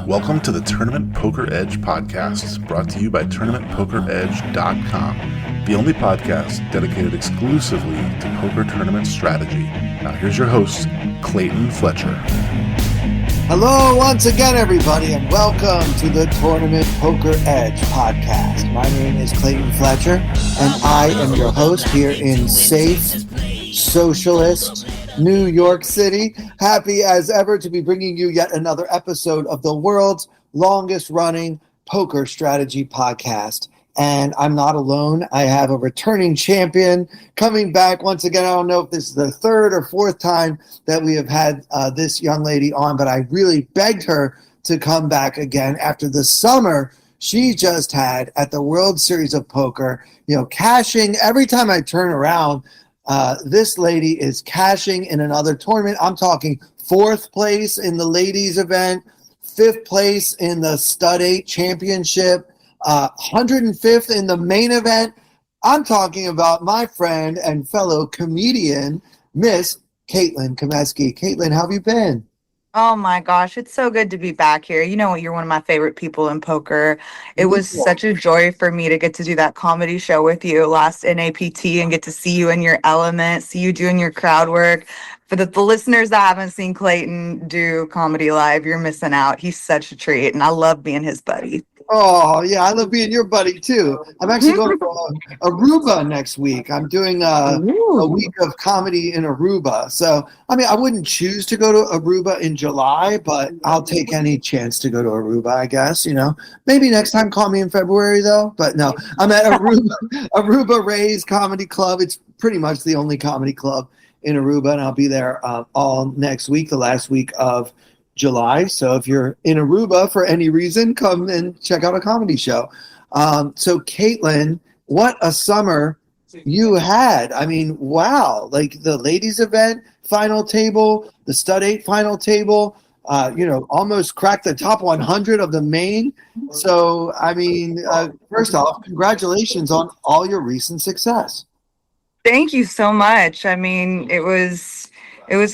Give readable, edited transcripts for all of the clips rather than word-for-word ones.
Welcome to the Tournament Poker Edge podcast, brought to you by TournamentPokerEdge.com, the only podcast dedicated exclusively to poker tournament strategy. Now here's your host, Clayton Fletcher. Hello once again, everybody, and welcome to the Tournament Poker Edge podcast. My name is Clayton Fletcher, and I am your host here in safe, socialist New York City. Happy as ever to be bringing you yet another episode of the world's longest running poker strategy podcast. And I'm not alone. I have a returning champion coming back once again. I don't know if this is the third or fourth time that we have had this young lady on, but I really begged her to come back again after the summer she just had at the World Series of Poker. You know, cashing every time I turn around. This lady is cashing in another tournament. I'm talking fourth place in the ladies event, fifth place in the Stud 8 championship, 105th in the main event. I'm talking about my friend and fellow comedian, Miss Caitlin Comeskey. Caitlin, how have you been? Oh my gosh, it's so good to be back here. You know, you're one of my favorite people in poker. It was such a joy for me to get to do that comedy show with you last NAPT and get to see you in your element, see you doing your crowd work. For the listeners that haven't seen Clayton do comedy live, you're missing out. He's such a treat, and I love being his buddy. Oh, yeah, I love being your buddy, too. I'm actually going to Aruba next week. I'm doing a week of comedy in Aruba. So, I mean, I wouldn't choose to go to Aruba in July, but I'll take any chance to go to Aruba, I guess, you know. Maybe next time call me in February, though. But no, I'm at Aruba Rays Comedy Club. It's pretty much the only comedy club in Aruba, and I'll be there all next week, the last week of July. So if you're in Aruba for any reason, come and check out a comedy show. So Caitlin, what a summer you had. I mean, wow, like the ladies event final table, the Stud 8 final table, almost cracked the top 100 of the main. So, I mean, first off, congratulations on all your recent success. Thank you so much. I mean, it was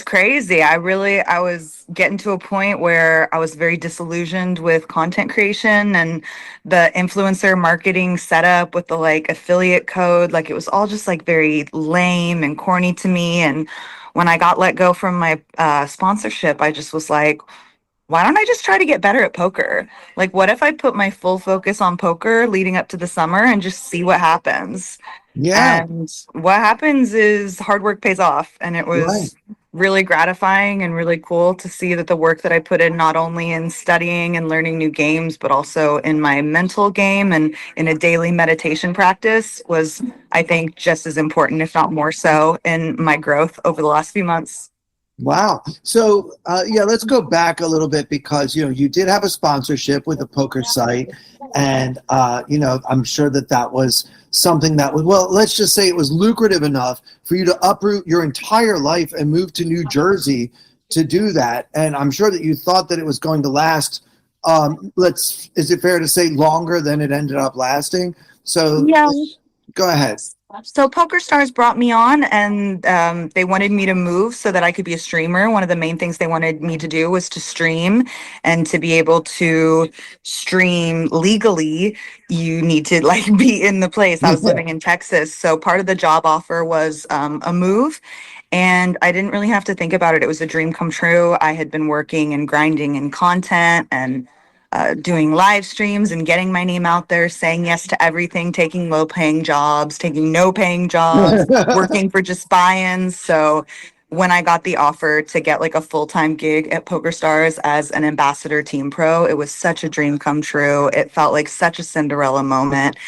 crazy. I was getting to a point where I was very disillusioned with content creation and the influencer marketing setup with the affiliate code. Like, it was all just very lame and corny to me. And when I got let go from my sponsorship, I just was like, why don't I just try to get better at poker? Like, what if I put my full focus on poker leading up to the summer and just see what happens? Yeah. And what happens is hard work pays off. And it was really gratifying and really cool to see that the work that I put in, not only in studying and learning new games, but also in my mental game and in a daily meditation practice, was, I think, just as important, if not more so, in my growth over the last few months. Wow. So, let's go back a little bit because, you did have a sponsorship with a poker site. And, I'm sure that was something that was, well, let's just say it was lucrative enough for you to uproot your entire life and move to New Jersey to do that. And I'm sure that you thought that it was going to last, is it fair to say, longer than it ended up lasting? So, yeah. Go ahead. So PokerStars brought me on, and they wanted me to move so that I could be a streamer. One of the main things they wanted me to do was to stream, and to be able to stream legally, you need to be in the place. I was living in Texas, so part of the job offer was a move, and I didn't really have to think about it. It was a dream come true. I had been working and grinding in content and doing live streams and getting my name out there, saying yes to everything, taking low-paying jobs, taking no-paying jobs, working for just buy-ins. So when I got the offer to get a full-time gig at PokerStars as an ambassador team pro, it was such a dream come true. It felt like such a Cinderella moment.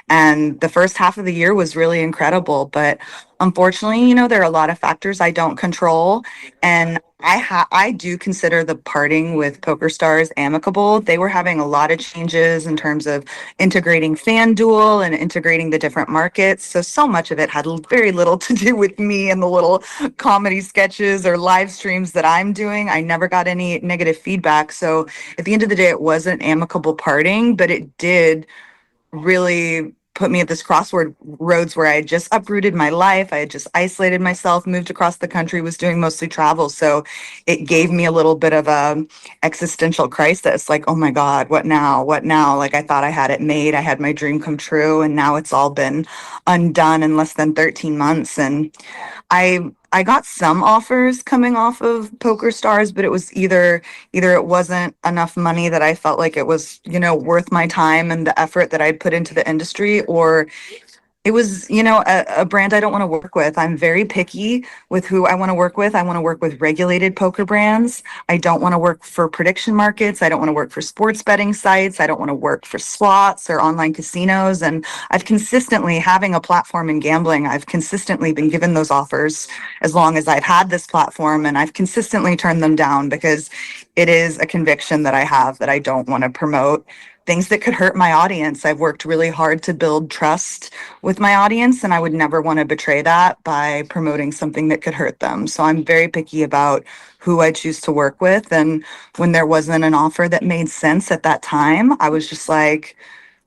And the first half of the year was really incredible. But unfortunately, there are a lot of factors I don't control. And I do consider the parting with PokerStars amicable. They were having a lot of changes in terms of integrating FanDuel and integrating the different markets. So much of it had very little to do with me and the little comedy sketches or live streams that I'm doing. I never got any negative feedback. So at the end of the day, it wasn't amicable parting, but it did really put me at this crossword roads where I had just uprooted my life. I had just isolated myself, moved across the country, was doing mostly travel. So it gave me a little bit of a existential crisis. Like, oh my God, what now? What now? Like I thought I had it made. I had my dream come true. And now it's all been undone in less than 13 months. And I got some offers coming off of Poker Stars, but it was either it wasn't enough money that I felt like it was, worth my time and the effort that I'd put into the industry, or it was, a brand I don't want to work with. I'm very picky with who I want to work with. I want to work with regulated poker brands. I don't want to work for prediction markets. I don't want to work for sports betting sites. I don't want to work for slots or online casinos. And I've consistently, having a platform in gambling, I've consistently been given those offers as long as I've had this platform. And I've consistently turned them down because it is a conviction that I have that I don't want to promote things that could hurt my audience. I've worked really hard to build trust with my audience, and I would never want to betray that by promoting something that could hurt them. So I'm very picky about who I choose to work with. And when there wasn't an offer that made sense at that time, I was just like,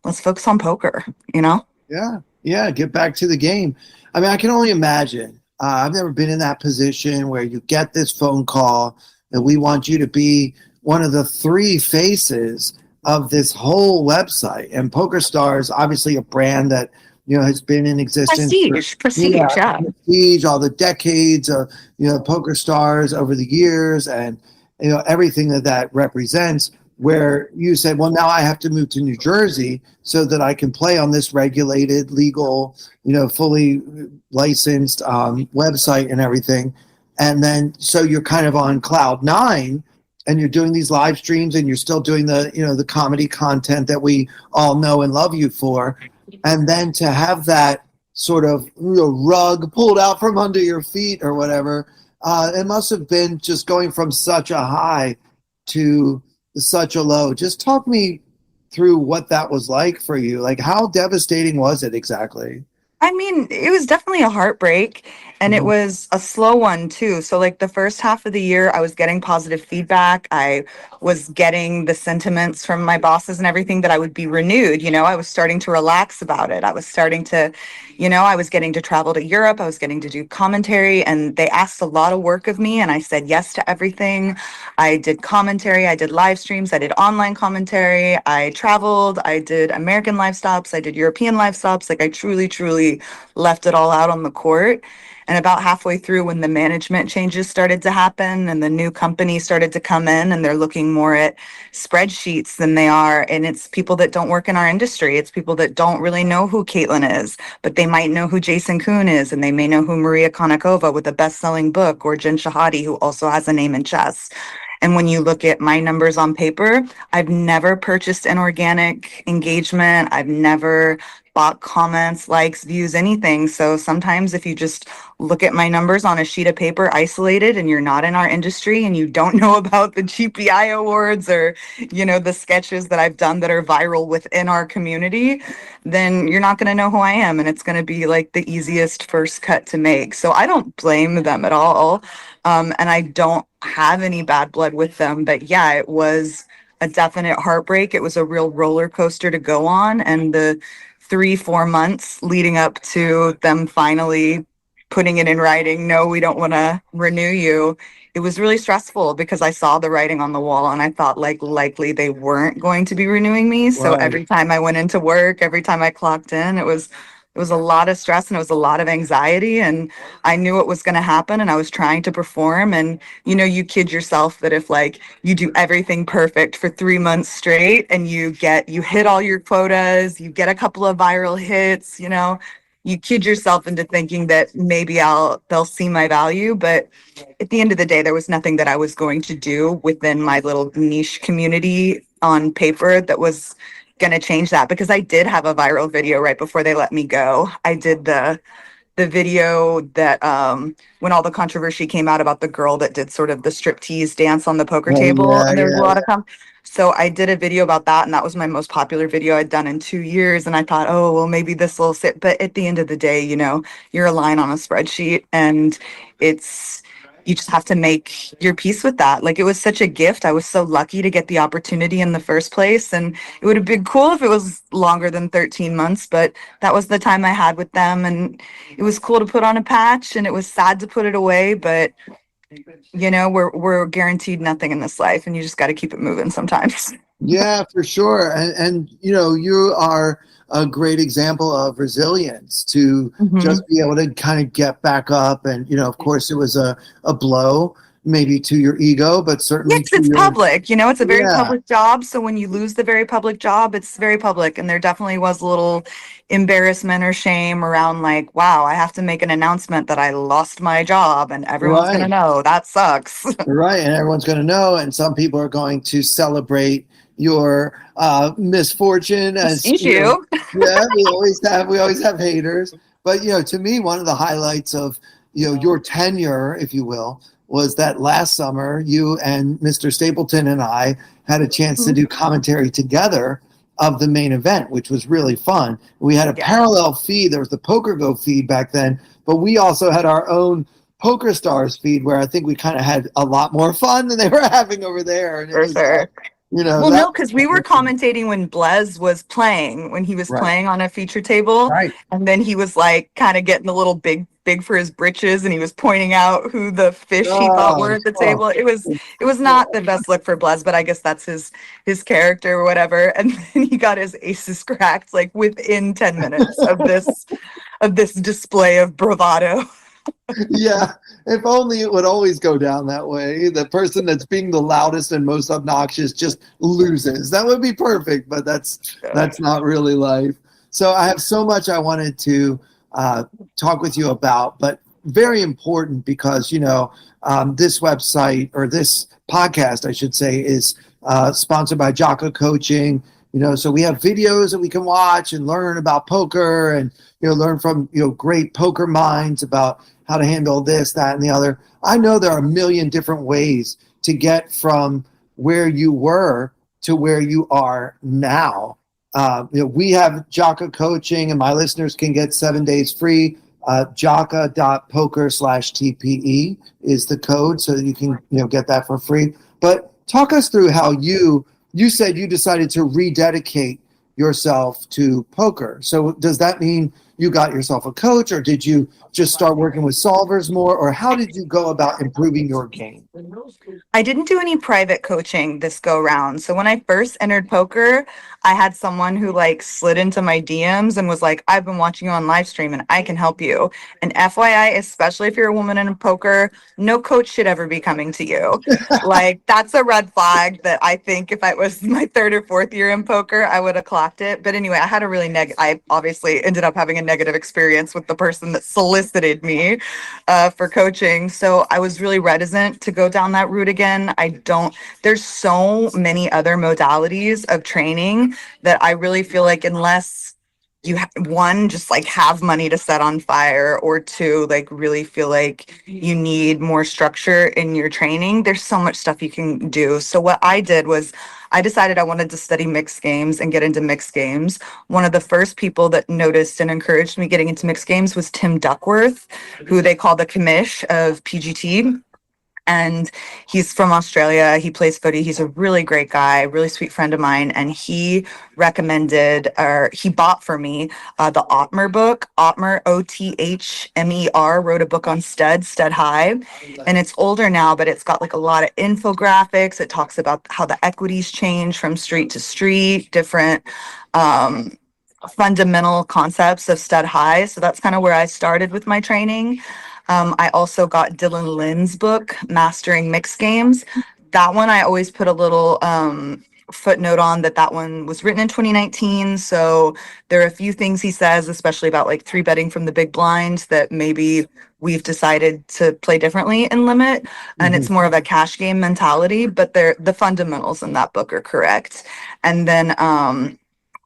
let's focus on poker, Yeah, get back to the game. I mean, I can only imagine. I've never been in that position where you get this phone call that we want you to be one of the 3 faces of this whole website. And PokerStars, obviously a brand that has been in existence. Prestige, yeah. Prestige, all the decades of PokerStars over the years, and everything that represents. Where you said, well, now I have to move to New Jersey so that I can play on this regulated, legal, fully licensed website and everything. And then so you're kind of on cloud 9. And you're doing these live streams, and you're still doing the comedy content that we all know and love you for. And then to have that sort of rug pulled out from under your feet or whatever, it must have been just going from such a high to such a low. Just talk me through what that was like for you. Like, how devastating was it exactly? I mean, it was definitely a heartbreak, and it was a slow one too. So like the first half of the year, I was getting positive feedback. I was getting the sentiments from my bosses and everything that I would be renewed. I was starting to relax about it. I was starting to, I was getting to travel to Europe. I was getting to do commentary, and they asked a lot of work of me, and I said yes to everything. I did commentary. I did live streams. I did online commentary. I traveled. I did American live stops. I did European live stops. Like I truly, truly left it all out on the court. And about halfway through, when the management changes started to happen and the new company started to come in, and they're looking more at spreadsheets than they are, and it's people that don't work in our industry. It's people that don't really know who Caitlin is, but they might know who Jason Kuhn is, and they may know who Maria Konnikova with a best-selling book, or Jen Shahadi, who also has a name in chess. And when you look at my numbers on paper, I've never purchased an organic engagement. I've never bought comments, likes, views, anything. So sometimes if you just look at my numbers on a sheet of paper isolated, and you're not in our industry and you don't know about the GPI awards or, the sketches that I've done that are viral within our community, then you're not going to know who I am. And it's going to be like the easiest first cut to make. So I don't blame them at all. And I don't have any bad blood with them. But yeah, it was a definite heartbreak. It was a real roller coaster to go on. And the 3-4 months leading up to them finally putting it in writing, no, we don't want to renew you, it was really stressful because I saw the writing on the wall, and I thought likely they weren't going to be renewing me. So Right. Every time I went into work, every time I clocked in, it was a lot of stress, and it was a lot of anxiety, and I knew it was going to happen, and I was trying to perform. And you kid yourself that if like you do everything perfect for 3 months straight, and you hit all your quotas, you get a couple of viral hits, you kid yourself into thinking that maybe they'll see my value. But at the end of the day, there was nothing that I was going to do within my little niche community on paper that was going to change that, because I did have a viral video right before they let me go. I did the video that when all the controversy came out about the girl that did sort of the striptease dance on the poker Oh, table, yeah, and there was yeah. a lot of so I did a video about that, and that was my most popular video I'd done in 2 years. And I thought, oh, well, maybe this will sit. But at the end of the day, you're a line on a spreadsheet, and it's you just have to make your peace with that. Like, it was such a gift. I was so lucky to get the opportunity in the first place. And it would have been cool if it was longer than 13 months, but that was the time I had with them. And it was cool to put on a patch, and it was sad to put it away, but we're guaranteed nothing in this life, and you just got to keep it moving sometimes. Yeah, for sure. And you are a great example of resilience to Mhm. just be able to kind of get back up. And, of course, it was a blow maybe to your ego, but certainly Yes, to it's your, public. It's a very yeah, public job. So when you lose the very public job, it's very public. And there definitely was a little embarrassment or shame around, like, wow, I have to make an announcement that I lost my job and everyone's going to right. know. That sucks. Right, and everyone's going to know, and some people are going to celebrate your misfortune as Issue. yeah, we always have haters, but to me, one of the highlights of your tenure, if you will, was that last summer you and Mr. Stapleton and I had a chance to do commentary together of the main event, which was really fun. We had a Yeah, parallel feed. There was the Poker Go feed back then, but we also had our own Poker Stars feed where I think we kind of had a lot more fun than they were having over there. And it for was, sure. Well, that no, because we were commentating when Blez was playing, when he was right, playing on a feature table, right. and then he was like kind of getting a little big for his britches, and he was pointing out who the fish he thought were Oh, at the oh, table. It was not the best look for Blez, but I guess that's his character or whatever. And then he got his aces cracked like within 10 minutes of this display of bravado. yeah. If only it would always go down that way. The person that's being the loudest and most obnoxious just loses. That would be perfect, but that's not really life. So I have so much I wanted to talk with you about, but very important because this website or this podcast, I should say, is sponsored by Jocko Coaching. So we have videos that we can watch and learn about poker, and learn from great poker minds about how to handle this, that, and the other. I know there are a million different ways to get from where you were to where you are now. We have Jocko Coaching, and my listeners can get 7 days free. Jocko.poker/TPE is the code, so that you can get that for free. But talk us through how you said you decided to rededicate yourself to poker. So does that mean you got yourself a coach, or did you just start working with solvers more, or how did you go about improving your game? I didn't do any private coaching this go round. So when I first entered poker, I had someone who like slid into my DMs and was like, I've been watching you on live stream and I can help you. And FYI, especially if you're a woman in poker, no coach should ever be coming to you. Like, that's a red flag that I think if I was my third or fourth year in poker, I would have clocked it. But anyway, I had a really I obviously ended up having a negative experience with the person that solicited me for coaching. So I was really reticent to go down that route again. There's so many other modalities of training that I really feel like unless you one, just like have money to set on fire, or two, like really feel like you need more structure in your training, there's so much stuff you can do. So what I did was I decided I wanted to study mixed games and get into mixed games. One of the first people that noticed and encouraged me getting into mixed games was Tim Duckworth, who they call the commish of PGT. And he's from Australia. He plays footy. He's a really great guy, really sweet friend of mine. And he recommended, or he bought for me, the Ottmer book. Ottmer, Othmer, wrote a book on Stud High. And it's older now, but it's got like a lot of infographics. It talks about how the equities change from street to street, different fundamental concepts of Stud High. So that's kind of where I started with my training. I also got Dylan Lynn's book, Mastering Mixed Games. That one I always put a little footnote on that one was written in 2019. So there are a few things he says, especially about like three betting from the big blind, that maybe we've decided to play differently in Limit. And it's more of a cash game mentality, but the fundamentals in that book are correct. And then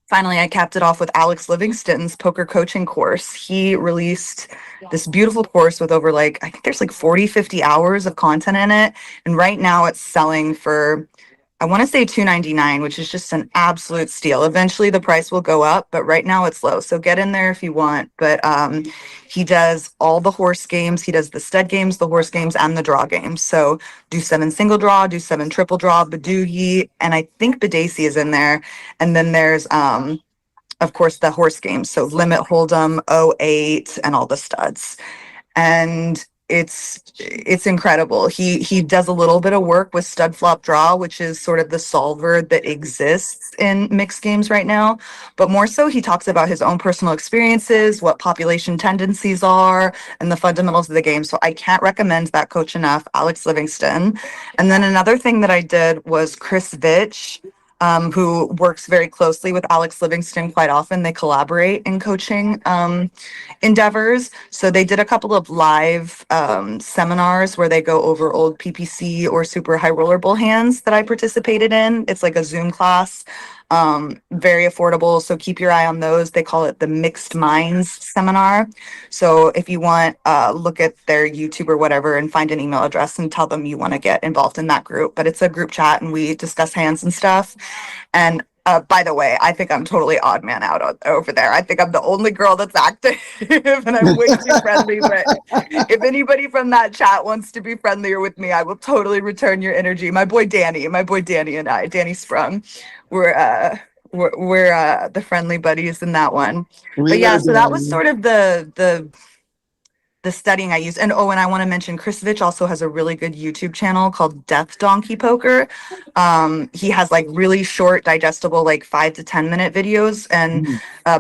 finally, I capped it off with Alex Livingston's poker coaching course. He released this beautiful course with over I think there's 40, 50 hours of content in it. And right now it's selling for I want to say $2.99, which is just an absolute steal. Eventually the price will go up, but right now it's low. So get in there if you want. But he does all the horse games. He does the stud games, the horse games, and the draw games. So do 7 single draw, do 7 triple draw, Badoogie, and I think Badacey is in there. And then there's of course the horse games. So Limit Hold'em, '08, and all the studs. And it's incredible. He does a little bit of work with stud flop draw, which is sort of the solver that exists in mixed games right now. But more so, he talks about his own personal experiences, what population tendencies are, and the fundamentals of the game. So I can't recommend that coach enough, Alex Livingston. And then another thing that I did was Chris Vitch, who works very closely with Alex Livingston quite often. They collaborate in coaching endeavors. So they did a couple of live seminars where they go over old PPC or super high roller bowl hands that I participated in. It's like a Zoom class, very affordable. So keep your eye on those. They call it the Mixed Minds Seminar. So if you want, look at their YouTube or whatever and find an email address and tell them you want to get involved in that group. But it's a group chat and we discuss hands and stuff. And by the way, I think I'm totally odd man out over there. I think I'm the only girl that's active and I'm way too friendly. But if anybody from that chat wants to be friendlier with me, I will totally return your energy. My boy Danny and I, Danny Sprung, we're the friendly buddies in that one. But yeah, so that was sort of the studying I used. And and I want to mention Chris Vitch also has a really good YouTube channel called Death Donkey Poker. He has like really short, digestible, like 5 to 10 minute videos, and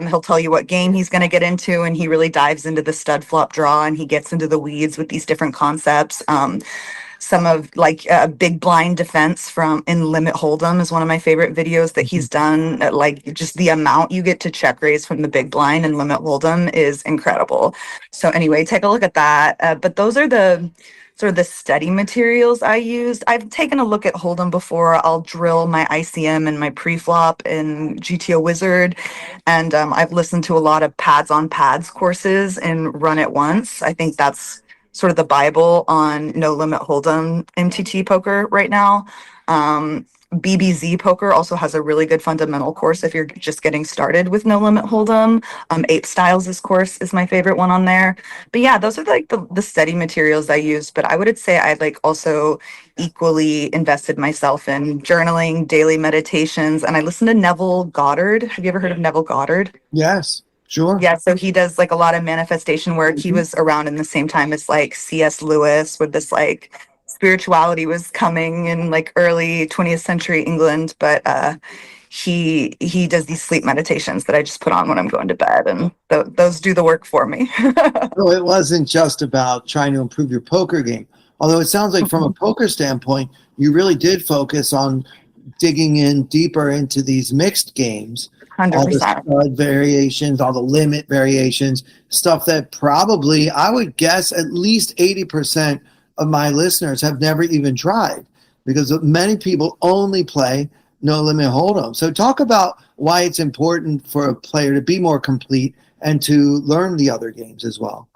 he'll tell you what game he's going to get into, and he really dives into the stud flop draw, and he gets into the weeds with these different concepts. Some of like big blind defense from in Limit Hold'em is one of my favorite videos that he's done. Like just the amount you get to check raise from the big blind in Limit Hold'em is incredible. So anyway, take a look at that. But those are the sort of the study materials I used. I've taken a look at Hold'em before. I'll drill my ICM and my pre-flop in GTO Wizard. And I've listened to a lot of pads on pads courses in Run It Once. I think that's sort of the Bible on No Limit Hold'em MTT poker right now. BBZ Poker also has a really good fundamental course if you're just getting started with No Limit Hold'em. Ape Styles' course is my favorite one on there. But yeah, those are like the study materials I used. But I would say I like also equally invested myself in journaling, daily meditations, and I listen to Neville Goddard. Have you ever heard of Neville Goddard? Yes. Sure. Yeah, so he does like a lot of manifestation work. He was around in the same time as like C.S. Lewis, with this like spirituality was coming in like early 20th century England. But he does these sleep meditations that I just put on when I'm going to bed, and those do the work for me. So it wasn't just about trying to improve your poker game. Although it sounds like from a poker standpoint, you really did focus on digging in deeper into these mixed games. 100%. All the stud variations, all the limit variations, stuff that probably, I would guess, at least 80% of my listeners have never even tried, because many people only play No Limit Hold'em. So talk about why it's important for a player to be more complete and to learn the other games as well.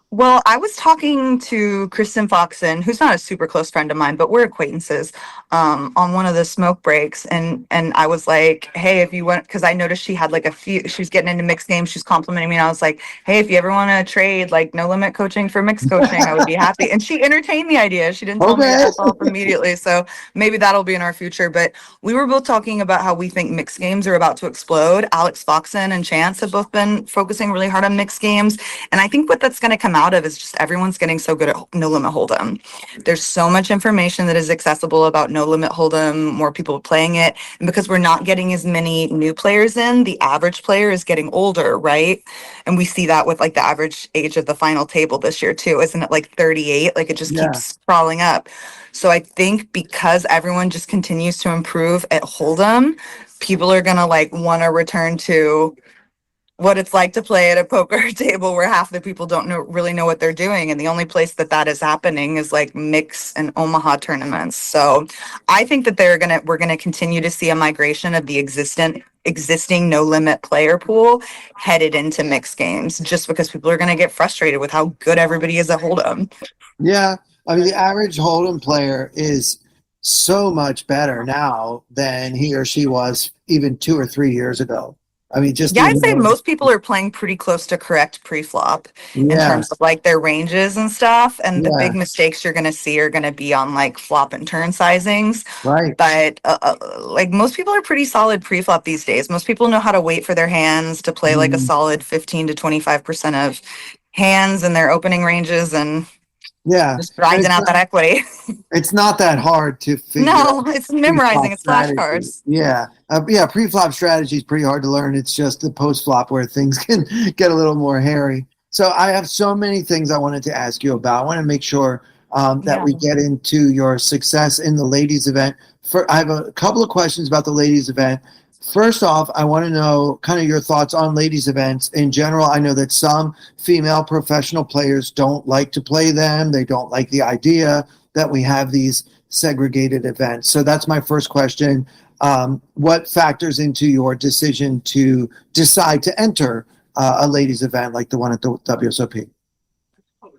Well, I was talking to Kristen Foxon, who's not a super close friend of mine, but we're acquaintances, on one of the smoke breaks. And I was like, hey, if you want, because I noticed she had like she was getting into mixed games. She's complimenting me. And I was like, hey, if you ever want to trade like no limit coaching for mixed coaching, I would be happy. And she entertained the idea. She didn't tell me to F off immediately. So maybe that'll be in our future. But we were both talking about how we think mixed games are about to explode. Alex Foxon and Chance have both been focusing really hard on mixed games. And I think what that's going to come out of is just everyone's getting so good at No Limit Hold'em. There's so much information that is accessible about No Limit Hold'em, more people playing it. And because we're not getting as many new players in, the average player is getting older, right? And we see that with like the average age of the final table this year too. Isn't it like 38? Like it just keeps crawling up. So I think because everyone just continues to improve at Hold'em, people are going to like want to return to what it's like to play at a poker table where half the people don't really know what they're doing. And the only place that is happening is like mix and Omaha tournaments. So I think that we're going to continue to see a migration of the existing no limit player pool headed into mixed games, just because people are going to get frustrated with how good everybody is at Hold'em. Yeah. I mean, the average Hold'em player is so much better now than he or she was even 2 or 3 years ago. I mean, just Yeah, I'd say even most people are playing pretty close to correct pre-flop in yeah, terms of like their ranges and stuff. And the yeah, big mistakes you're going to see are going to be on like flop and turn sizings. right. But like most people are pretty solid pre-flop these days. Most people know how to wait for their hands to play like a Mhm. solid 15 to 25% of hands in their opening ranges and Yeah, just and grinding out that equity. it's not that hard to figure No, out it's memorizing. pre-flop It's strategy. flashcards. Yeah, yeah, pre-flop strategy is pretty hard to learn. It's just the post-flop where things can get a little more hairy. So I have so many things I wanted to ask you about. I want to make sure that Yeah. we get into your success in the ladies event. I have a couple of questions about the ladies event. First off, I want to know kind of your thoughts on ladies events in general. I know that some female professional players don't like to play them. They don't like the idea that we have these segregated events. So that's my first question. What factors into your decision to decide to enter a ladies event like the one at the WSOP?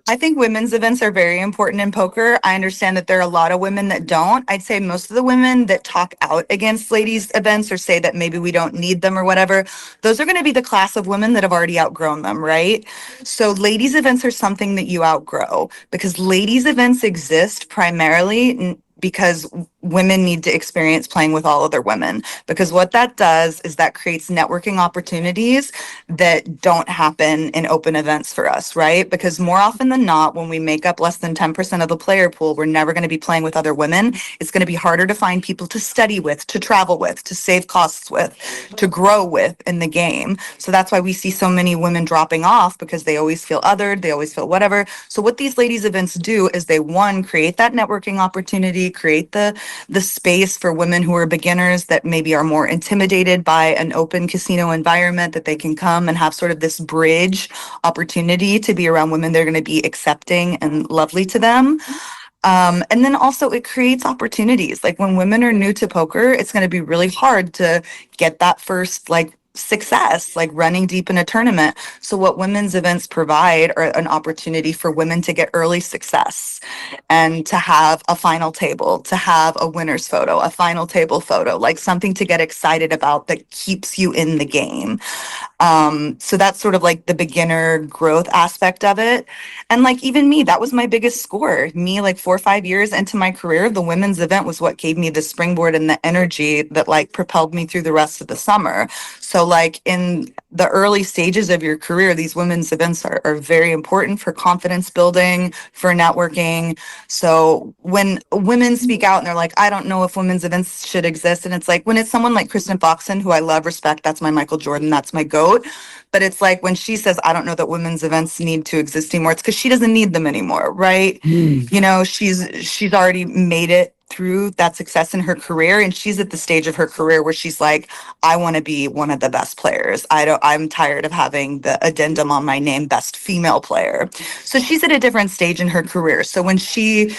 I think women's events are very important in poker. I understand that there are a lot of women that don't. I'd say most of the women that talk out against ladies' events or say that maybe we don't need them or whatever, those are going to be the class of women that have already outgrown them, right? So, ladies' events are something that you outgrow because ladies' events exist primarily because women need to experience playing with all other women. Because what that does is that creates networking opportunities that don't happen in open events for us, right? Because more often than not, when we make up less than 10% of the player pool, we're never going to be playing with other women. It's going to be harder to find people to study with, to travel with, to save costs with, to grow with in the game. So that's why we see so many women dropping off because they always feel othered, they always feel whatever. So what these ladies events do is they, one, create that networking opportunity, create the space for women who are beginners that maybe are more intimidated by an open casino environment, that they can come and have sort of this bridge opportunity to be around women they're going to be accepting and lovely to them. And then also it creates opportunities. Like when women are new to poker, it's going to be really hard to get that first like success, like running deep in a tournament. So what women's events provide are an opportunity for women to get early success and to have a final table, to have a winner's photo, a final table photo, like something to get excited about that keeps you in the game. So that's sort of like the beginner growth aspect of it. And like even me, that was my biggest score. Me, like 4 or 5 years into my career, the women's event was what gave me the springboard and the energy that like propelled me through the rest of the summer. So like in the early stages of your career, these women's events are very important for confidence building, for networking. So when women speak out and they're like, I don't know if women's events should exist. And it's like when it's someone like Kristen Foxen, who I love, respect, that's my Michael Jordan, that's my GOAT. But it's like when she says, I don't know that women's events need to exist anymore, it's because she doesn't need them anymore, right? Mm. You know, she's already made it through that success in her career, and she's at the stage of her career where she's like, I want to be one of the best players. I'm tired of having the addendum on my name, best female player. So she's at a different stage in her career. So when she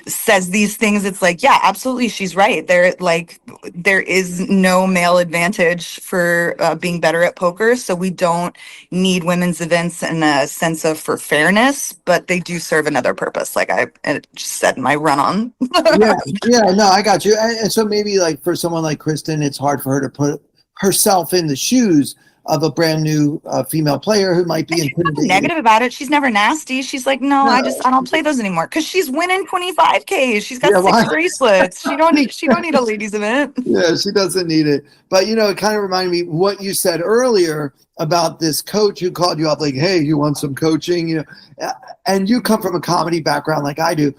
says these things, it's like, yeah, absolutely, she's right. There is no male advantage for being better at poker, so we don't need women's events in a sense of for fairness, but they do serve another purpose, like I just said in my run on. Yeah, yeah, no, I got you. And so maybe like for someone like Kristen, it's hard for her to put herself in the shoes of a brand new female player who might be intimidated. Negative about it. She's never nasty. She's like, no, No, I don't play those anymore because she's winning 25K. She's got yeah, six why? bracelets. She don't need a ladies event. Yeah, she doesn't need it. But you know, it kind of reminded me what you said earlier about this coach who called you up like, "Hey, you want some coaching?" You know, and you come from a comedy background like I do,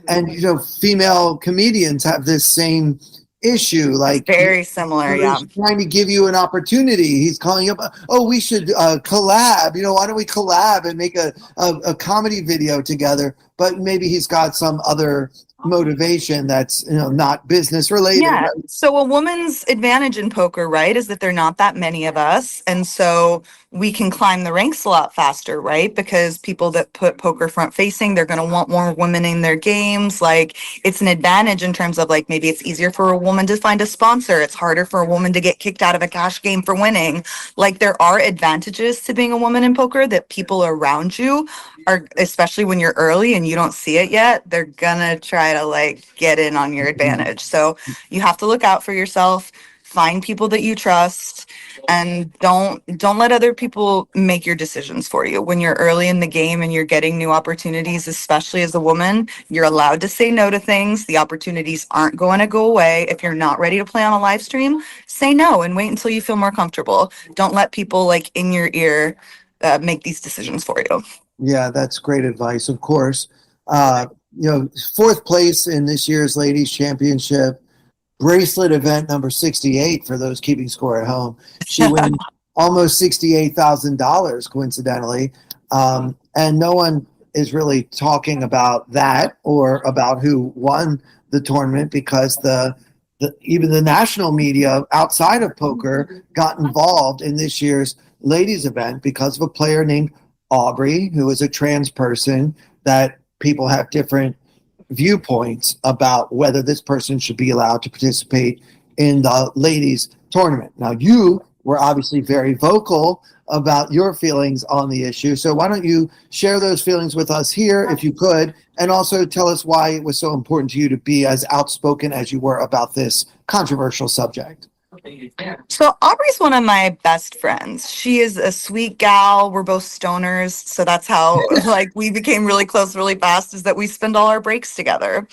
and you know, female comedians have this same issue. Like Very similar, yeah. he's trying to give you an opportunity. He's calling you up. Oh, we should collab. You know, why don't we collab and make a comedy video together? But maybe he's got some other motivation that's not business related. Yeah. Right? So a woman's advantage in poker, right, is that there are not that many of us. And so we can climb the ranks a lot faster, right? Because people that put poker front facing, they're going to want more women in their games. Like it's an advantage in terms of like maybe it's easier for a woman to find a sponsor. It's harder for a woman to get kicked out of a cash game for winning. Like there are advantages to being a woman in poker that people around you are, especially when you're early and you don't see it yet, they're gonna try to like get in on your advantage. So you have to look out for yourself, find people that you trust, and don't let other people make your decisions for you. When you're early in the game and you're getting new opportunities, especially as a woman, you're allowed to say no to things. The opportunities aren't going to go away. If you're not ready to play on a live stream, say no and wait until you feel more comfortable. Don't let people like in your ear make these decisions for you. Yeah, that's great advice. Of course, uh, fourth place in this year's Ladies Championship bracelet event number 68 for those keeping score at home. She wins almost $68,000 coincidentally. And no one is really talking about that or about who won the tournament because even the national media outside of poker got involved in this year's ladies event because of a player named Aubrey, who is a trans person that people have different viewpoints about whether this person should be allowed to participate in the ladies tournament. Now, you were obviously very vocal about your feelings on the issue. So why don't you share those feelings with us here, if you could, and also tell us why it was so important to you to be as outspoken as you were about this controversial subject. So Aubrey's one of my best friends. She is a sweet gal. We're both stoners, so that's how like we became really close really fast, is that we spend all our breaks together.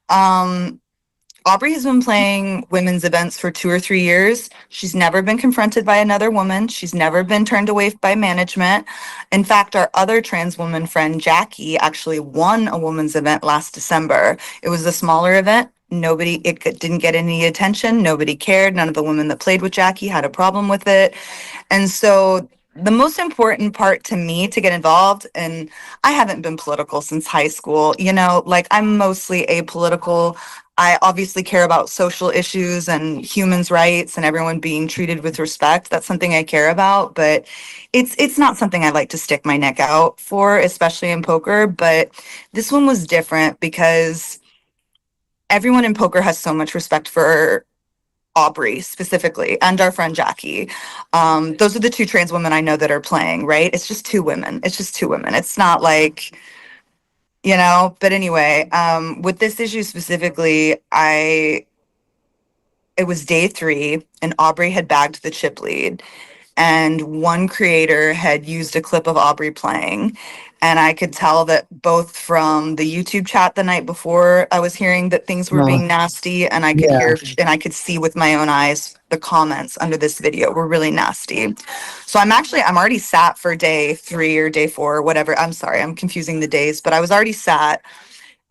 Aubrey has been playing women's events for 2 or 3 years. She's never been confronted by another woman. She's never been turned away by management. In fact, our other trans woman friend, Jackie, actually won a women's event last December. It was a smaller event. It didn't get any attention. Nobody cared. None of the women that played with Jackie had a problem with it. And so the most important part to me to get involved, and I haven't been political since high school, like I'm mostly apolitical. I obviously care about social issues and humans' rights and everyone being treated with respect. That's something I care about, but it's not something I like to stick my neck out for, especially in poker. But this one was different because everyone in poker has so much respect for Aubrey specifically and our friend Jackie. Those are the two trans women I know that are playing, right? It's just two women. It's not like, but anyway, with this issue specifically, it was day 3 and Aubrey had bagged the chip lead. And one creator had used a clip of Aubrey playing. And I could tell that both from the YouTube chat the night before, I was hearing that things were being nasty, and I could hear and I could see with my own eyes the comments under this video were really nasty. So I'm already sat for day 3 or day 4 or whatever. I'm sorry, I'm confusing the days, but I was already sat.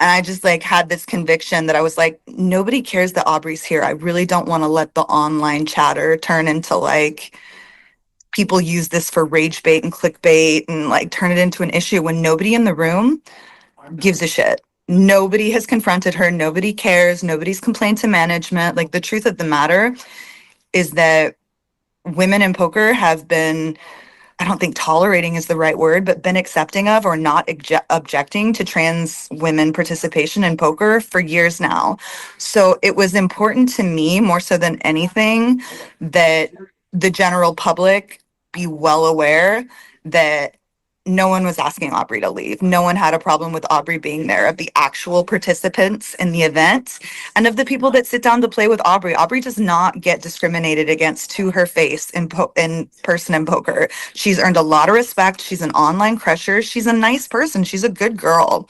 And I just like had this conviction that I was like, nobody cares that Aubrey's here. I really don't want to let the online chatter turn into like people use this for rage bait and clickbait and like turn it into an issue when nobody in the room gives a shit. Nobody has confronted her. Nobody cares. Nobody's complained to management. Like the truth of the matter is that women in poker have been, I don't think tolerating is the right word, but been accepting of or not objecting to trans women participation in poker for years now. So it was important to me more so than anything that the general public be well aware that no one was asking Aubrey to leave. No one had a problem with Aubrey being there. Of the actual participants in the event and of the people that sit down to play with Aubrey, Aubrey does not get discriminated against to her face in person in poker. She's earned a lot of respect. She's an online crusher. She's a nice person. She's a good girl.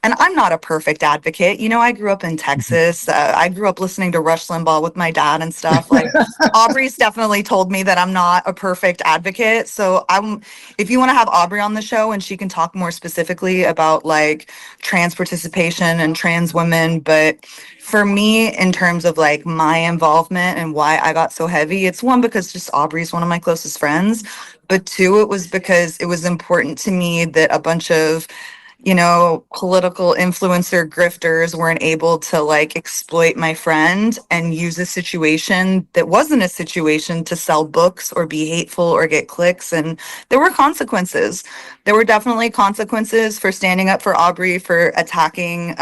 And I'm not a perfect advocate. I grew up in Texas. I grew up listening to Rush Limbaugh with my dad and stuff. Like Aubrey's definitely told me that I'm not a perfect advocate. So if you want to have Aubrey on the show and she can talk more specifically about like trans participation and trans women. But for me, in terms of like my involvement and why I got so heavy, it's one, because just Aubrey's one of my closest friends. But 2, it was because it was important to me that a bunch of political influencer grifters weren't able to like exploit my friend and use a situation that wasn't a situation to sell books or be hateful or get clicks. And there were consequences. There were definitely consequences for standing up for Aubrey, for attacking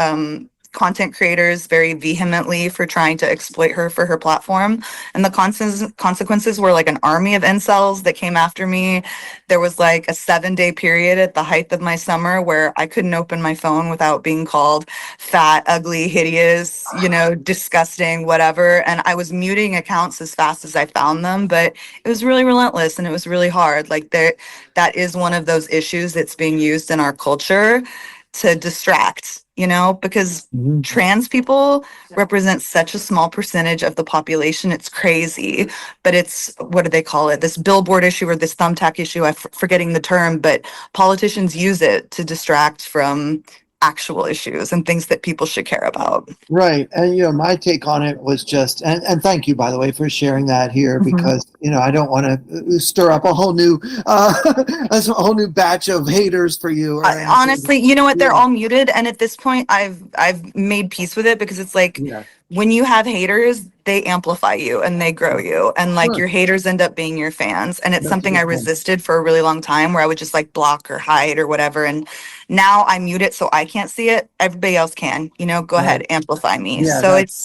content creators very vehemently for trying to exploit her for her platform. And the consequences were like an army of incels that came after me. There was like a 7-day period at the height of my summer where I couldn't open my phone without being called fat, ugly, hideous, disgusting, whatever. And I was muting accounts as fast as I found them, but it was really relentless and it was really hard. Like that is one of those issues that's being used in our culture to distract, because trans people represent such a small percentage of the population. It's crazy, but it's, what do they call it? This billboard issue or this thumbtack issue. I'm forgetting the term, but politicians use it to distract from actual issues and things that people should care about. Right. And, my take on it was just, and thank you, by the way, for sharing that here, because, I don't want to stir up a whole new, a whole new batch of haters for you. Honestly, you know what? They're all muted. And at this point, I've made peace with it, because it's like, when you have haters, they amplify you and they grow you. And like your haters end up being your fans. And it's something I resisted for a really long time, where I would just like block or hide or whatever. And now I mute it so I can't see it. Everybody else can, go ahead, amplify me. Yeah, so it's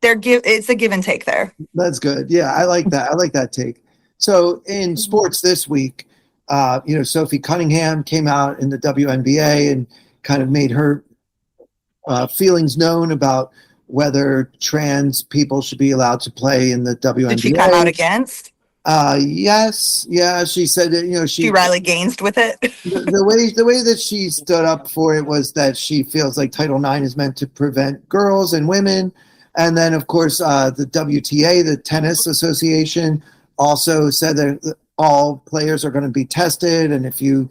a give and take there. That's good. Yeah, I like that. I like that take. So in sports this week, Sophie Cunningham came out in the WNBA and kind of made her feelings known about whether trans people should be allowed to play in the WNBA. Did she come out against? Yes. Yeah. She said that, she Riley Gaines with it. the way that she stood up for it was that she feels like Title IX is meant to prevent girls and women. And then, of course, the WTA, the Tennis Association, also said that all players are going to be tested. And if you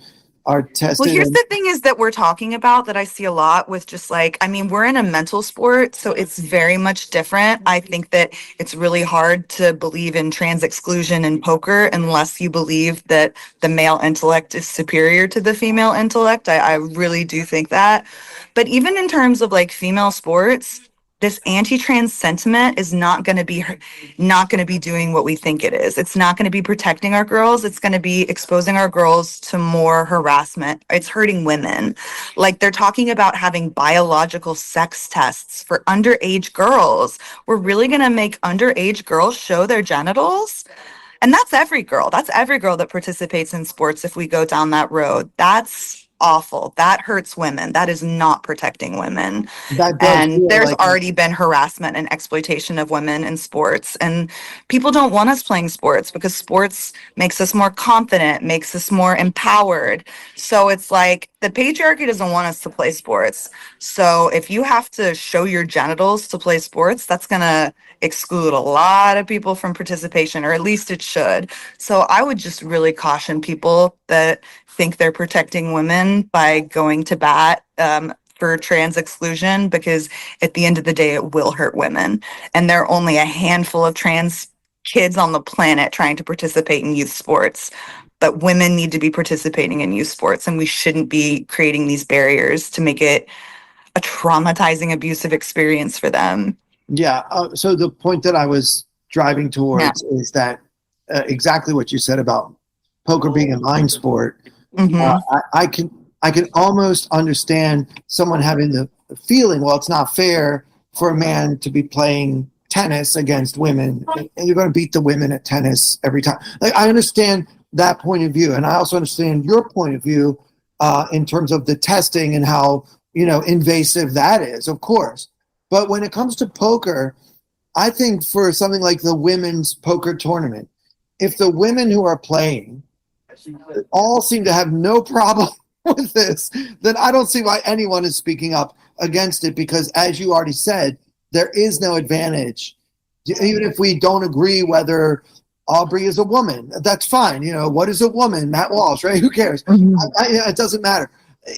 are tested. Well, here's the thing is that we're talking about that I see a lot with just like, we're in a mental sport, so it's very much different. I think that it's really hard to believe in trans exclusion in poker unless you believe that the male intellect is superior to the female intellect. I really do think that. But even in terms of like female sports, this anti-trans sentiment is not going to be doing what we think it is. It's not going to be protecting our girls. It's going to be exposing our girls to more harassment. It's hurting women. Like they're talking about having biological sex tests for underage girls. We're really going to make underage girls show their genitals? And that's every girl. That's every girl that participates in sports if we go down that road. That's awful. That hurts women. That is not protecting women. And there's already been harassment and exploitation of women in sports. And people don't want us playing sports because sports makes us more confident, makes us more empowered. So it's like the patriarchy doesn't want us to play sports. So if you have to show your genitals to play sports, that's going to exclude a lot of people from participation, or at least it should. So I would just really caution people that think they're protecting women by going to bat for trans exclusion, because at the end of the day, it will hurt women. And there are only a handful of trans kids on the planet trying to participate in youth sports. But women need to be participating in youth sports, and we shouldn't be creating these barriers to make it a traumatizing, abusive experience for them. Yeah. So the point that I was driving towards is that exactly what you said about poker being a mind sport. I can almost understand someone having the feeling, well, it's not fair for a man to be playing tennis against women, and you're going to beat the women at tennis every time. Like, I understand that point of view, and I also understand your point of view in terms of the testing and how invasive that is, of course. But when it comes to poker, I think for something like the women's poker tournament, if the women who are playing all seem to have no problem with this, then I don't see why anyone is speaking up against it, because as you already said, there is no advantage. Even if we don't agree whether Aubrey is a woman, that's fine. What is a woman? Matt Walsh, right? Who cares? It doesn't matter.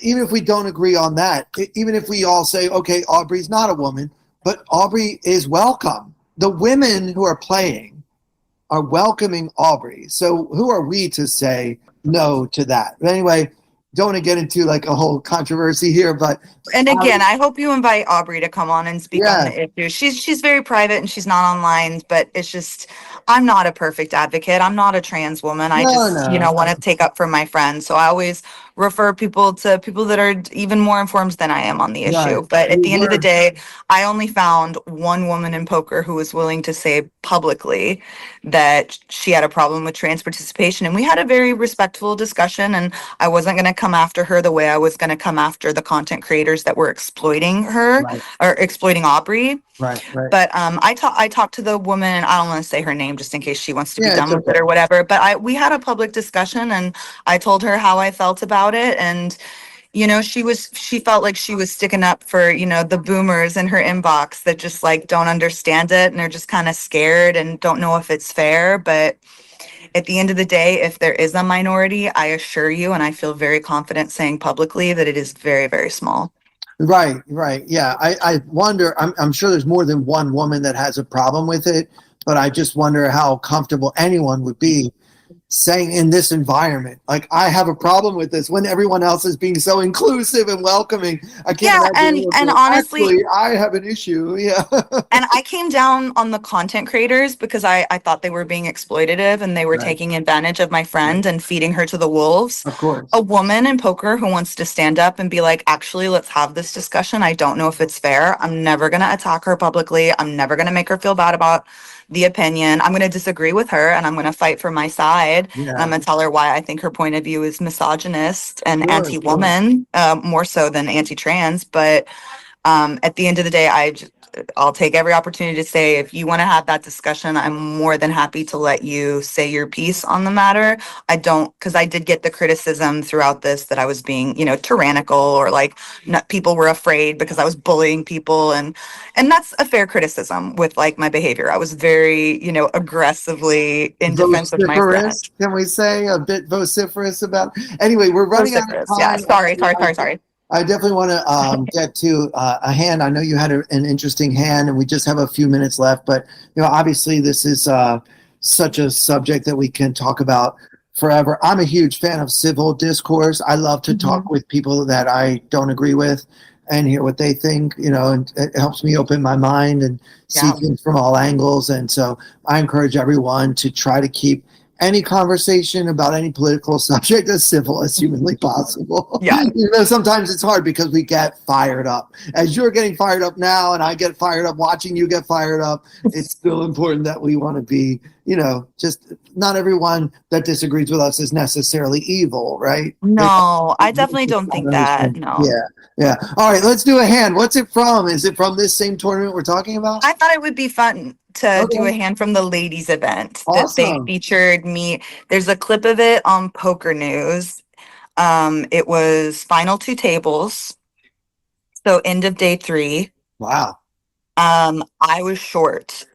Even if we don't agree on that, even if we all say, okay, Aubrey's not a woman, but Aubrey is welcome. The women who are playing are welcoming Aubrey. So who are we to say no to that? But anyway, don't want to get into like a whole controversy here, but again, I hope you invite Aubrey to come on and speak on the issue. She's very private and she's not online, but it's just, I'm not a perfect advocate. I'm not a trans woman. I want to take up for my friends. So I always refer people to people that are even more informed than I am on the Right. issue. But at We the end of the were, day, I only found one woman in poker who was willing to say publicly that she had a problem with trans participation. And we had a very respectful discussion. And I wasn't going to come after her the way I was going to come after the content creators that were exploiting her right, or exploiting Aubrey. right. But I talked to the woman, and I don't want to say her name just in case she wants to be Yeah, it's done with okay. it or whatever. But we had a public discussion, and I told her how I felt about it. And she felt like she was sticking up for the boomers in her inbox that just like don't understand it and are just kind of scared and don't know if it's fair. But at the end of the day, if there is a minority, I assure you, and I feel very confident saying publicly that it is very, very small. Right. Yeah. I wonder, I'm sure there's more than one woman that has a problem with it, but I just wonder how comfortable anyone would be saying in this environment, like, I have a problem with this when everyone else is being so inclusive and welcoming. I can't Yeah, imagine and anyone and saying, honestly, actually, I have an issue. Yeah. and I came down on the content creators because I thought they were being exploitative and they were Right. taking advantage of my friend and feeding her to the wolves. Of course. A woman in poker who wants to stand up and be like, actually, let's have this discussion. I don't know if it's fair. I'm never going to attack her publicly. I'm never going to make her feel bad about the opinion. I'm going to disagree with her and I'm going to fight for my side. And I'm Yeah. going to tell her why I think her point of view is misogynist and Sure. anti-woman, more so than anti-trans. But at the end of the day, I'll take every opportunity to say if you want to have that discussion, I'm more than happy to let you say your piece on the matter. I don't, because I did get the criticism throughout this that I was being, tyrannical or like not, people were afraid because I was bullying people, and that's a fair criticism with like my behavior. I was very, aggressively in defense of my friend. Vociferous, can we say a bit vociferous about? Anyway, we're running out of Vociferous, yeah. time. Sorry. I definitely want to get to a hand. I know you had an interesting hand, and we just have a few minutes left. But obviously, this is such a subject that we can talk about forever. I'm a huge fan of civil discourse. I love to talk with people that I don't agree with and hear what they think. And it helps me open my mind and see things from all angles. And so I encourage everyone to try to keep any conversation about any political subject as civil as humanly possible. Yeah. Sometimes it's hard because we get fired up. As you're getting fired up now, and I get fired up watching you get fired up, it's still important that we want to be, just not everyone that disagrees with us is necessarily evil, right? No, I definitely don't think that. No. Yeah. All right, let's do a hand. What's it from? Is it from this same tournament we're talking about? I thought it would be fun to do a Okay. hand from the ladies event that they Awesome. featured me. There's a clip of it on Poker News. It was final two tables, so end of day 3. Wow. I was short.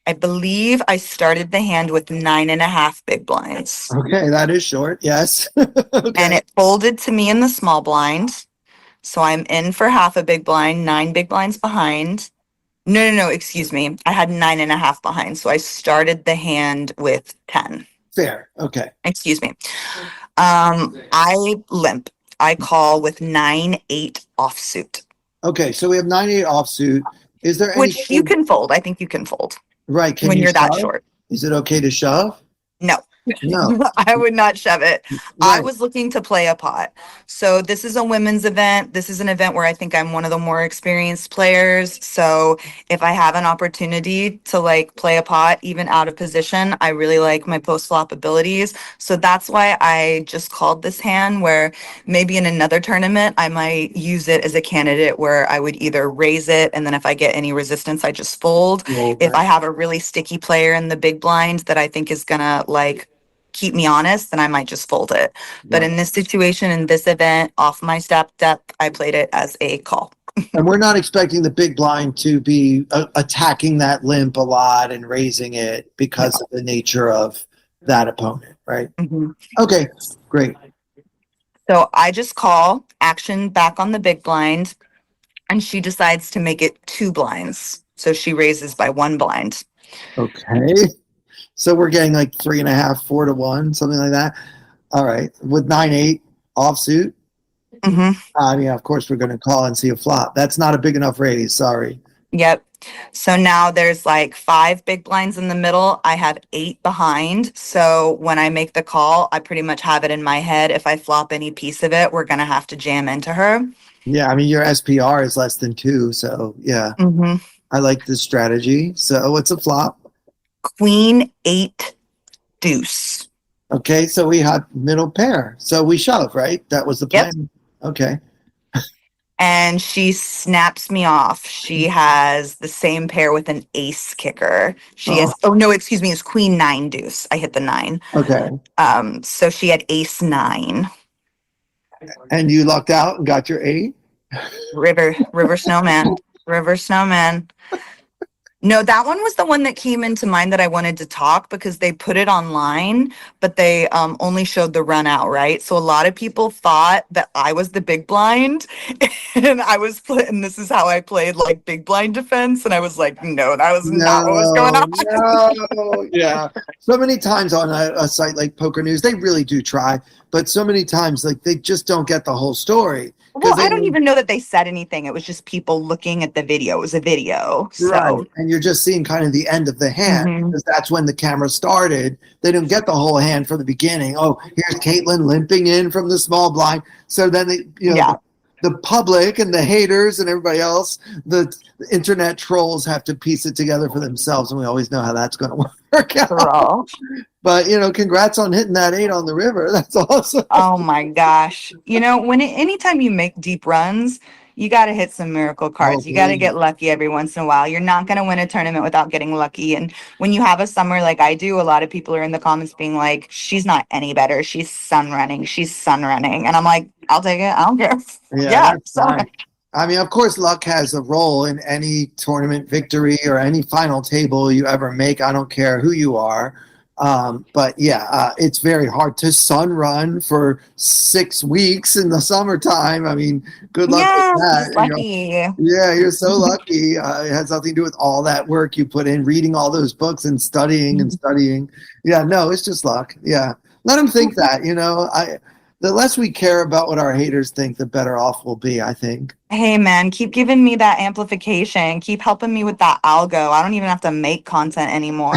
I believe I started the hand with 9.5 big blinds. Okay, that is short. Yes. Okay. And it folded to me in the small blind. So I'm in for half a big blind, 9 big blinds behind. No, excuse me. I had 9.5 behind. So I started the hand with 10. Fair. Okay. Excuse me. I limp. I call with 9-8 offsuit. Okay, so we have 98 offsuit. Is there any Which you can fold. I think you can fold right? Can when you you're that shove? short. Is it okay to shove? No. No. I would not shove it. I Right. was looking to play a pot. So this is a women's event. This is an event where I think I'm one of the more experienced players. So if I have an opportunity to like play a pot, even out of position, I really like my post flop abilities. So that's why I just called this hand, where maybe in another tournament, I might use it as a candidate where I would either raise it, and then if I get any resistance, I just fold. Well, If I have a really sticky player in the big blind that I think is gonna like keep me honest, then I might just fold it. But right. in this situation, in this event, off my step depth, I played it as a call. And we're not expecting the big blind to be attacking that limp a lot and raising it because of the nature of that opponent, right? Okay, great. So I just call, action back on the big blind, and she decides to make it 2 blinds. So she raises by 1 blind. Okay. So we're getting like 3.5, 4 to 1, something like that. All right. With 9-8 offsuit. Mm-hmm. I mean, of course, we're going to call and see a flop. That's not a big enough raise. Sorry. Yep. So now there's like 5 big blinds in the middle. I have 8 behind. So when I make the call, I pretty much have it in my head. If I flop any piece of it, we're going to have to jam into her. Yeah, I mean, your SPR is less than 2, so yeah. Mm-hmm. I like this strategy. So what's a flop? Queen 8 deuce. Okay, so we have middle pair. So we shove, right? That was the plan. Yep. Okay. And she snaps me off. She has the same pair with an ace kicker. She has, oh no, excuse me, it's queen 9 deuce. I hit the 9. Okay. So she had ace 9. And you lucked out and got your 8? River snowman. River snowman. No, that one was the one that came into mind that I wanted to talk because they put it online, but they only showed the run out, right? So a lot of people thought that I was the big blind and and this is how I played like big blind defense. And I was like, no, that was not what was going on. No, yeah. So many times on a site like Poker News, they really do try, but so many times like they just don't get the whole story. Well, I don't even know that they said anything. It was just people looking at the video. It was a video. So. Right. And you're just seeing kind of the end of the hand because that's when the camera started. They didn't get the whole hand from the beginning. Oh, here's Caitlin limping in from the small blind. So then, the public and the haters and everybody else, the internet trolls have to piece it together for themselves. And we always know how that's going to work out. But, congrats on hitting that 8 on the river. That's awesome. Oh, my gosh. Anytime you make deep runs, you got to hit some miracle cards. You got to get lucky every once in a while. You're not going to win a tournament without getting lucky. And when you have a summer like I do, a lot of people are in the comments being like, she's not any better. She's sun running. And I'm like, I'll take it. I don't care. Yeah. Right. I mean, of course, luck has a role in any tournament victory or any final table you ever make. I don't care who you are. But it's very hard to sun run for 6 weeks in the summertime. I mean, good luck with that. Lucky. You're so lucky. It has nothing to do with all that work you put in, reading all those books and studying and studying. Yeah, no, it's just luck. Yeah. Let them think that, the less we care about what our haters think, the better off we'll be, I think. Hey, man, keep giving me that amplification. Keep helping me with that algo. I don't even have to make content anymore.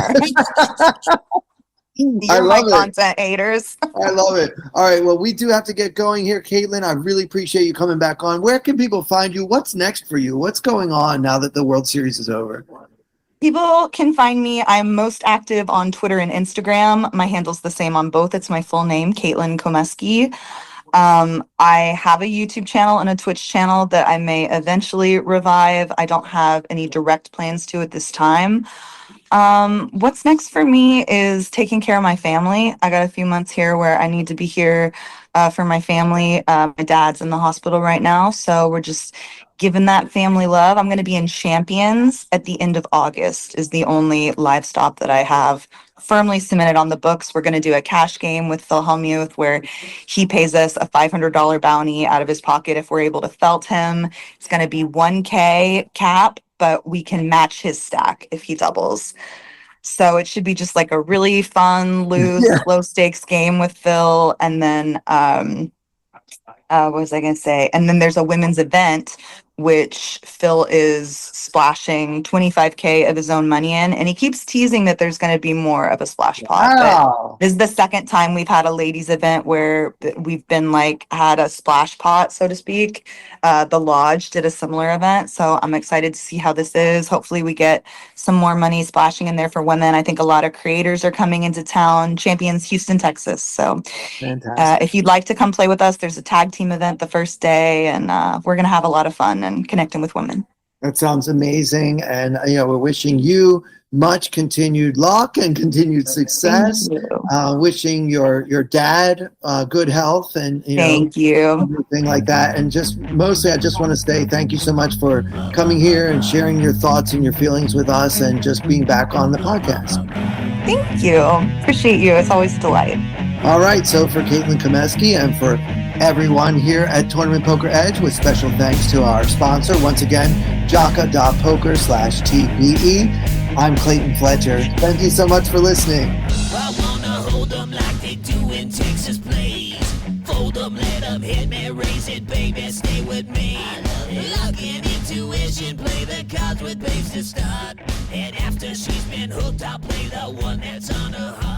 You're my content haters. I love it. All right. Well, we do have to get going here, Caitlin. I really appreciate you coming back on. Where can people find you? What's next for you? What's going on now that the World Series is over? People can find me. I'm most active on Twitter and Instagram. My handle's the same on both. It's my full name, Caitlin Comeskey. I have a YouTube channel and a Twitch channel that I may eventually revive. I don't have any direct plans to at this time. What's next for me is taking care of my family. I got a few months here where I need to be here for my family. My dad's in the hospital right now, so we're just giving that family love. I'm going to be in Champions at the end of August is the only live stop that I have firmly cemented on the books. We're going to do a cash game with Phil Hellmuth where he pays us a $500 bounty out of his pocket if we're able to felt him. It's going to be 1K cap, but we can match his stack if he doubles. So it should be just like a really fun, loose, low stakes game with Phil. And then, what was I going to say? And then there's a women's event, which Phil is splashing 25K of his own money in. And he keeps teasing that there's going to be more of a splash pot. Wow. But this is the second time we've had a ladies event where we've been had a splash pot, so to speak. The Lodge did a similar event. So I'm excited to see how this is. Hopefully we get some more money splashing in there for women. I think a lot of creators are coming into town. Champions, Houston, Texas. So if you'd like to come play with us, there's a tag team event the first day, and we're going to have a lot of fun and connecting with women. That sounds amazing. And, we're wishing you much continued luck and continued success. Wishing your dad good health and, thank you. Everything like that. And just mostly, I just want to say thank you so much for coming here and sharing your thoughts and your feelings with us and just being back on the podcast. Thank you. Appreciate you. It's always a delight. All right. So for Caitlin Comeskey and for everyone here at Tournament Poker Edge, with special thanks to our sponsor, once again, jaka.poker/TPE. I'm Clayton Fletcher. Thank you so much for listening. I wanna hold them like they do in Texas plays. Fold them, let them Hit me, raise it, baby, stay with me. Luck and intuition, play the cards with babes to start. And after she's been hooked, I'll play the one that's on her heart.